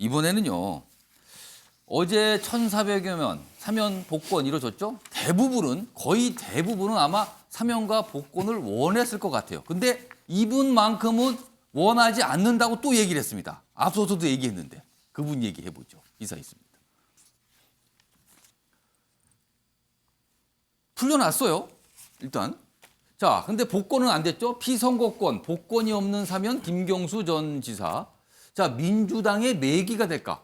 이번에는요. 어제 1,400여 명 사면 복권 이루어졌죠? 거의 대부분은 아마 사면과 복권을 원했을 것 같아요. 근데 이분만큼은 원하지 않는다고 또 얘기를 했습니다. 앞서서도 얘기했는데 그분 얘기해보죠. 기사 있습니다. 풀려났어요. 일단. 자, 근데 복권은 안 됐죠? 피선거권, 복권이 없는 사면 김경수 전 지사. 자, 민주당의 매기가 될까?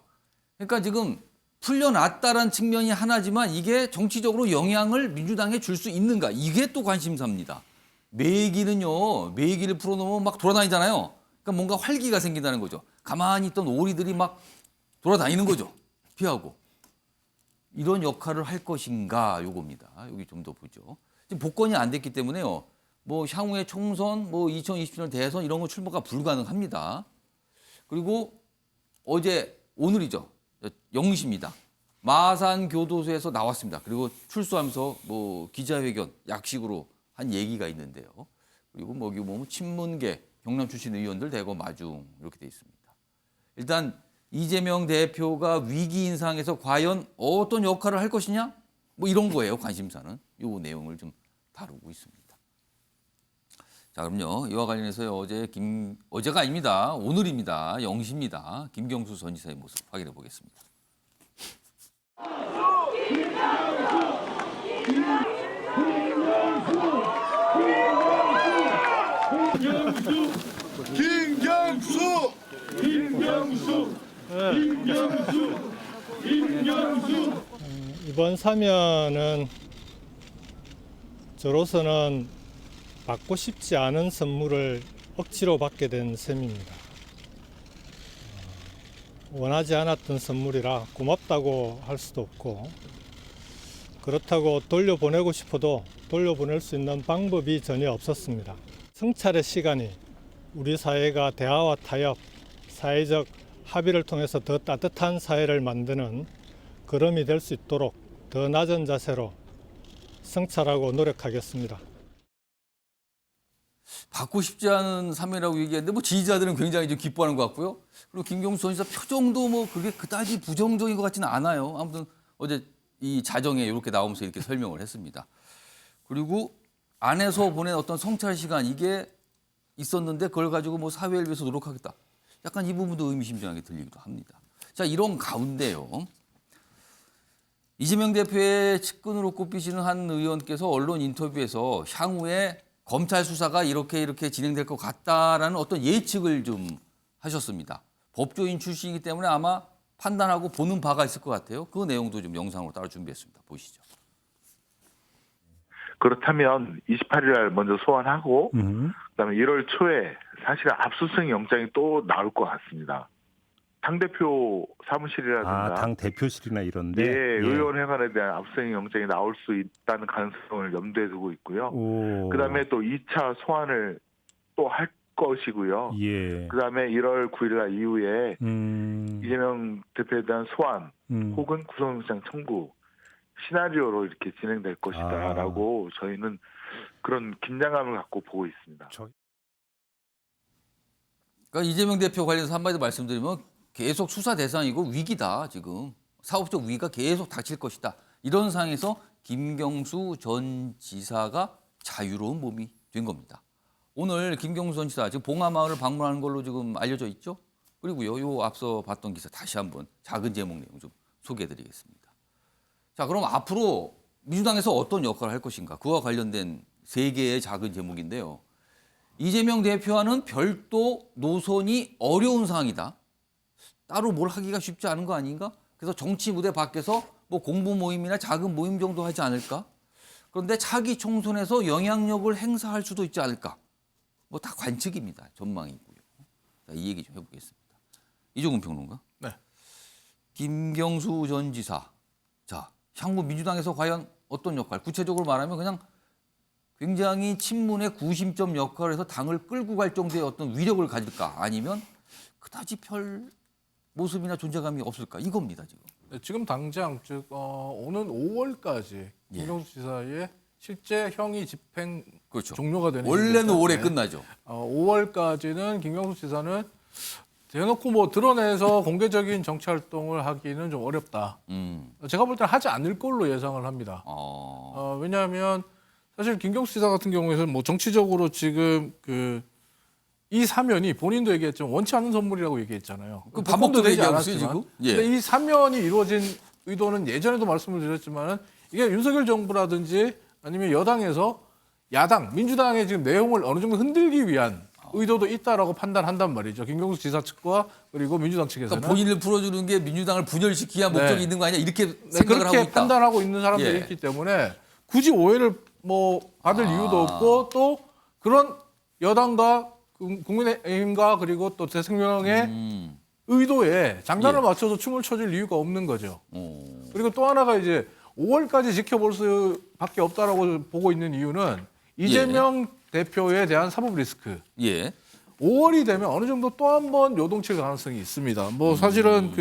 그러니까 지금 풀려났다는 측면이 하나지만 이게 정치적으로 영향을 민주당에 줄 수 있는가? 이게 또 관심사입니다. 매기는요, 매기를 풀어놓으면 막 돌아다니잖아요. 그러니까 뭔가 활기가 생긴다는 거죠. 가만히 있던 오리들이 막 돌아다니는 거죠. 피하고. 이런 역할을 할 것인가 요겁니다. 여기 좀 더 보죠. 지금 복권이 안 됐기 때문에요. 뭐 향후에 총선, 뭐 2027년 대선 이런 거 출마가 불가능합니다. 그리고 오늘이죠. 0시입니다. 마산교도소에서 나왔습니다. 그리고 출소하면서 뭐 기자회견 약식으로 한 얘기가 있는데요. 그리고 뭐 여기 보면 친문계 경남 출신 의원들 대거 마중 이렇게 돼 있습니다. 일단 이재명 대표가 위기 인상에서 과연 어떤 역할을 할 것이냐? 뭐 이런 거예요. 관심사는. 요 내용을 좀 다루고 있습니다. 자, 그럼요. 이와 관련해서 어제가 아닙니다. 오늘입니다. 0시입니다. 김경수 전 지사의 모습 확인해 보겠습니다. 김경수. 이번 사면은 저로서는 받고 싶지 않은 선물을 억지로 받게 된 셈입니다. 원하지 않았던 선물이라 고맙다고 할 수도 없고, 그렇다고 돌려보내고 싶어도 돌려보낼 수 있는 방법이 전혀 없었습니다. 성찰의 시간이 우리 사회가 대화와 타협, 사회적 합의를 통해서 더 따뜻한 사회를 만드는 걸음이 될 수 있도록 더 낮은 자세로 성찰하고 노력하겠습니다. 받고 싶지 않은 사면이라고 얘기했는데 뭐 지지자들은 굉장히 좀 기뻐하는 것 같고요. 그리고 김경수 전 지사 표정도 뭐 그게 그다지 부정적인 것 같지는 않아요. 아무튼 어제 이 자정에 이렇게 나오면서 이렇게 설명을 했습니다. 그리고 안에서 보낸 어떤 성찰 시간 이게 있었는데 그걸 가지고 뭐 사회를 위해서 노력하겠다. 약간 이 부분도 의미심장하게 들리기도 합니다. 자, 이런 가운데요. 이재명 대표의 측근으로 꼽히시는 한 의원께서 언론 인터뷰에서 향후에 검찰 수사가 이렇게 진행될 것 같다라는 어떤 예측을 좀 하셨습니다. 법조인 출신이기 때문에 아마 판단하고 보는 바가 있을 것 같아요. 그 내용도 좀 영상으로 따로 준비했습니다. 보시죠. 그렇다면 28일 날 먼저 소환하고 그다음에 1월 초에 사실 압수수색 영장이 또 나올 것 같습니다. 당대표 사무실이라든가 당 대표실이나 이런데 의원회관에 대한 압수수색 영장이 나올 수 있다는 가능성을 염두에 두고 있고요. 그다음에 또 2차 소환을 또 할 것이고요. 그다음에 1월 9일 날 이후에 이재명 대표에 대한 소환 혹은 구속영장 청구 시나리오로 이렇게 진행될 것이다라고 저희는 그런 긴장감을 갖고 보고 있습니다. 그러니까 이재명 대표 관련해서 한마디 말씀드리면 계속 수사 대상이고 위기다 지금. 사업적 위기가 계속 닥칠 것이다. 이런 상황에서 김경수 전 지사가 자유로운 몸이 된 겁니다. 오늘 김경수 전 지사 지금 봉하마을을 방문하는 걸로 지금 알려져 있죠. 그리고요, 요 앞서 봤던 기사 다시 한번 작은 제목 내용 좀 소개해드리겠습니다. 자, 그럼 앞으로 민주당에서 어떤 역할을 할 것인가? 그와 관련된 세 개의 작은 제목인데요. 이재명 대표와는 별도 노선이 어려운 상황이다. 따로 뭘 하기가 쉽지 않은 거 아닌가? 그래서 정치 무대 밖에서 뭐 공부 모임이나 작은 모임 정도 하지 않을까? 그런데 차기 총선에서 영향력을 행사할 수도 있지 않을까? 뭐 다 관측입니다. 전망이고요. 자, 이 얘기 좀 해보겠습니다. 이종훈 평론가. 네. 김경수 전 지사. 자, 향후 민주당에서 과연 어떤 역할? 구체적으로 말하면 그냥 굉장히 친문의 구심점 역할을 해서 당을 끌고 갈 정도의 어떤 위력을 가질까? 아니면 그다지 별 모습이나 존재감이 없을까? 이겁니다, 지금. 네, 지금 당장 즉 오는 5월까지 김경수 지사의 실제 형이 집행 그렇죠. 종료가 되는 원래는 시기죠. 올해 네. 끝나죠. 5월까지는 김경수 지사는 대놓고 뭐 드러내서 공개적인 정치 활동을 하기는 좀 어렵다. 제가 볼 때는 하지 않을 걸로 예상을 합니다. 왜냐하면 사실 김경수 지사 같은 경우에는 뭐 정치적으로 지금 이 사면이 본인도 얘기했지만 원치 않는 선물이라고 얘기했잖아요. 그 반복도 되지 얘기하고 있어요, 않았지만. 지금? 예. 근데 이 사면이 이루어진 의도는 예전에도 말씀을 드렸지만은 이게 윤석열 정부라든지 아니면 여당에서 야당, 민주당의 지금 내용을 어느 정도 흔들기 위한 의도도 있다라고 판단한단 말이죠. 김경수 지사 측과 그리고 민주당 측에서는. 그러니까 본인을 풀어주는 게 민주당을 분열시키기 위한 목적이 있는 거 아니야? 이렇게 생각을 그렇게 하고 있다. 판단하고 있는 사람들이 예. 있기 때문에 굳이 오해를 뭐 받을 이유도 없고 또 그런 여당과 국민의힘과 그리고 또 대통령의 의도에 장단을 예. 맞춰서 춤을 춰줄 이유가 없는 거죠. 그리고 또 하나가 이제 5월까지 지켜볼 수밖에 없다라고 보고 있는 이유는 이재명 대표에 대한 사법 리스크. 예. 5월이 되면 어느 정도 또 한 번 요동칠 가능성이 있습니다. 뭐 사실은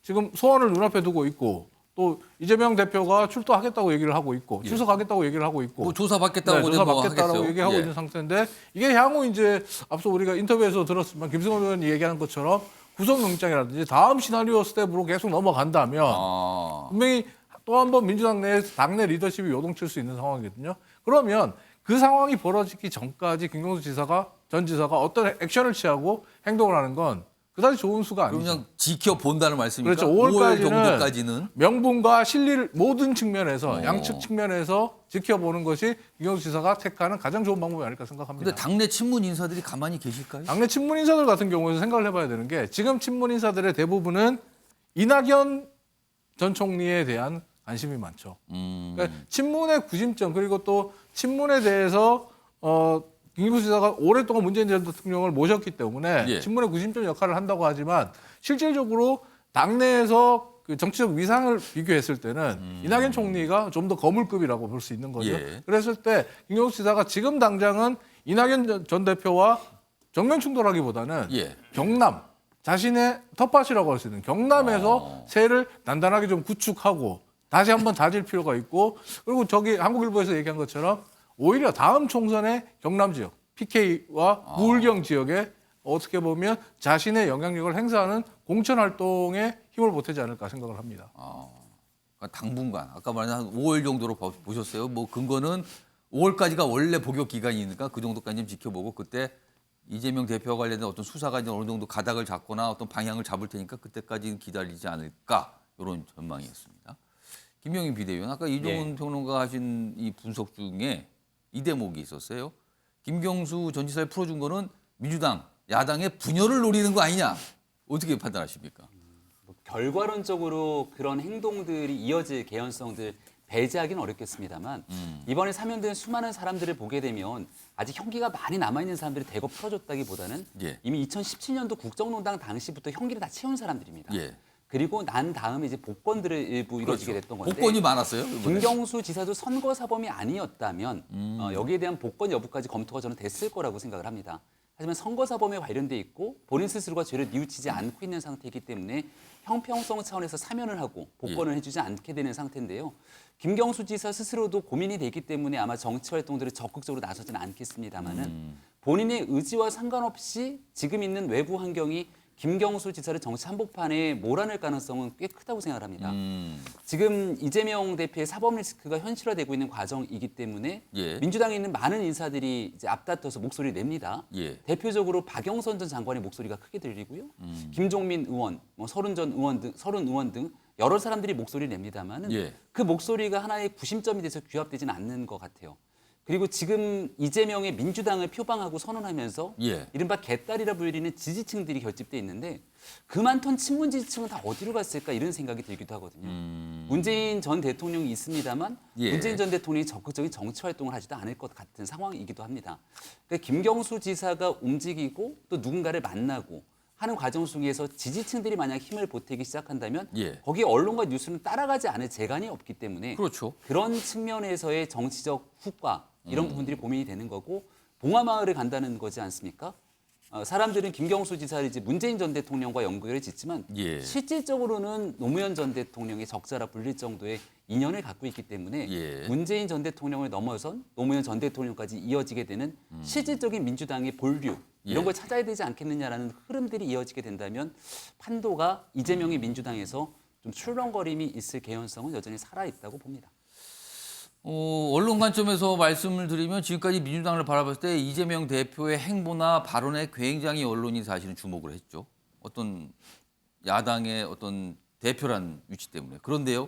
지금 소환을 눈앞에 두고 있고 또 이재명 대표가 출두하겠다고 얘기를 하고 있고 출석하겠다고 얘기를 하고 있고 뭐 조사 받겠다고 조사 뭐 받겠다라고 하겠어요. 얘기하고 예. 있는 상태인데 이게 향후 이제 앞서 우리가 인터뷰에서 들었지만 김승원 의원이 얘기하는 것처럼 구속영장이라든지 다음 시나리오 스텝으로 계속 넘어간다면 분명히 또 한 번 민주당 내 당내 리더십이 요동칠 수 있는 상황이거든요. 그러면 그 상황이 벌어지기 전까지 김경수 전 지사가 어떤 액션을 취하고 행동을 하는 건 그다지 좋은 수가 아니죠. 그냥 지켜본다는 말씀이니까 그렇죠. 5월 정도까지는 명분과 실리를 모든 측면에서 양측 측면에서 지켜보는 것이 김경수 지사가 택하는 가장 좋은 방법이 아닐까 생각합니다. 근데 당내 친문 인사들이 가만히 계실까요? 당내 친문 인사들 같은 경우에는 생각을 해봐야 되는 게 지금 친문 인사들의 대부분은 이낙연 전 총리에 대한 관심이 많죠. 그러니까 친문의 구심점 그리고 또 친문에 대해서 김경수 지사가 오랫동안 문재인 전 대통령을 모셨기 때문에 예. 친문의 구심점 역할을 한다고 하지만 실질적으로 당내에서 그 정치적 위상을 비교했을 때는 이낙연 총리가 좀 더 거물급이라고 볼 수 있는 거죠. 예. 그랬을 때 김경수 지사가 지금 당장은 이낙연 전 대표와 정면 충돌하기보다는 예. 경남 자신의 텃밭이라고 할 수 있는 경남에서 세를 단단하게 좀 구축하고 다시 한번 다질 필요가 있고 그리고 저기 한국일보에서 얘기한 것처럼 오히려 다음 총선의 경남 지역 PK와 무울경 지역에 어떻게 보면 자신의 영향력을 행사하는 공천 활동에 힘을 보태지 않을까 생각을 합니다. 그러니까 당분간 아까 말한 한 5월 정도로 보셨어요. 뭐 근거는 5월까지가 원래 복역 기간이니까 그 정도까지 좀 지켜보고 그때 이재명 대표와 관련된 어떤 수사가 이제 어느 정도 가닥을 잡거나 어떤 방향을 잡을 테니까 그때까지는 기다리지 않을까 이런 전망이었습니다. 김영인 비대위원 아까 이종훈 평론가 하신 이 분석 중에 이 대목이 있었어요. 김경수 전 지사를 풀어준 거는 민주당 야당의 분열을 노리는 거 아니냐 어떻게 판단하십니까? 결과론적으로 그런 행동들이 이어질 개연성들 배제하기는 어렵겠습니다만 이번에 사면된 수많은 사람들을 보게 되면 아직 형기가 많이 남아있는 사람들이 대거 풀어줬다기보다는 예. 이미 2017년도 국정농단 당시부터 형기를 다 채운 사람들입니다. 예. 그리고 난 다음에 이제 복권들을 일부 이루어지게 그렇죠. 됐던 건데 복권이 많았어요. 이번에. 김경수 지사도 선거 사범이 아니었다면 여기에 대한 복권 여부까지 검토가 저는 됐을 거라고 생각을 합니다. 하지만 선거 사범에 관련돼 있고 본인 스스로가 죄를 뉘우치지 않고 있는 상태이기 때문에 형평성 차원에서 사면을 하고 복권을 해주지 않게 되는 상태인데요. 김경수 지사 스스로도 고민이 되기 때문에 아마 정치 활동들을 적극적으로 나서지는 않겠습니다만은 본인의 의지와 상관없이 지금 있는 외부 환경이 김경수 지사를 정치 한복판에 몰아낼 가능성은 꽤 크다고 생각을 합니다. 지금 이재명 대표의 사법 리스크가 현실화되고 있는 과정이기 때문에 예. 민주당에 있는 많은 인사들이 이제 앞다퉈서 목소리를 냅니다. 예. 대표적으로 박영선 전 장관의 목소리가 크게 들리고요. 김종민 의원, 서른 의원 등 여러 사람들이 목소리를 냅니다만은 예. 그 목소리가 하나의 구심점이 돼서 규합되지는 않는 것 같아요. 그리고 지금 이재명의 민주당을 표방하고 선언하면서 예. 이른바 개딸이라 불리는 지지층들이 결집돼 있는데 그 많던 친문 지지층은 다 어디로 갔을까 이런 생각이 들기도 하거든요. 문재인 전 대통령이 있습니다만 예. 문재인 전 대통령이 적극적인 정치 활동을 하지도 않을 것 같은 상황이기도 합니다. 그러니까 김경수 지사가 움직이고 또 누군가를 만나고 하는 과정 속에서 지지층들이 만약 힘을 보태기 시작한다면 예. 거기에 언론과 뉴스는 따라가지 않을 재간이 없기 때문에 그렇죠. 그런 측면에서의 정치적 후과 이런 부분들이 고민이 되는 거고 봉화마을에 간다는 거지 않습니까? 사람들은 김경수 지사를 이제 문재인 전 대통령과 연결을 짓지만 예. 실질적으로는 노무현 전 대통령의 적자라 불릴 정도의 인연을 갖고 있기 때문에 예. 문재인 전 대통령을 넘어선 노무현 전 대통령까지 이어지게 되는 실질적인 민주당의 본류 이런 예. 걸 찾아야 되지 않겠느냐라는 흐름들이 이어지게 된다면 판도가 이재명의 민주당에서 좀 출렁거림이 있을 개연성은 여전히 살아있다고 봅니다. 언론 관점에서 말씀을 드리면 지금까지 민주당을 바라봤을 때 이재명 대표의 행보나 발언에 굉장히 언론이 사실은 주목을 했죠. 어떤 야당의 어떤 대표란 위치 때문에. 그런데요,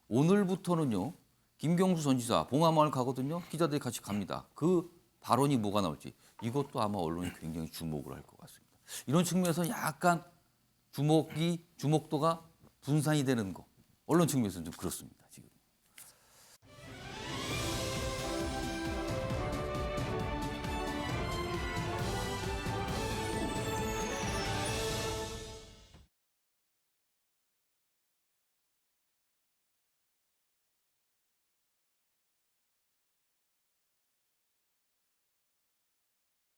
오늘부터는요, 김경수 전 지사 봉하마을 가거든요. 기자들이 같이 갑니다. 그 발언이 뭐가 나올지 이것도 아마 언론이 굉장히 주목을 할 것 같습니다. 이런 측면에서 약간 주목도가 분산이 되는 거. 언론 측면에서는 좀 그렇습니다.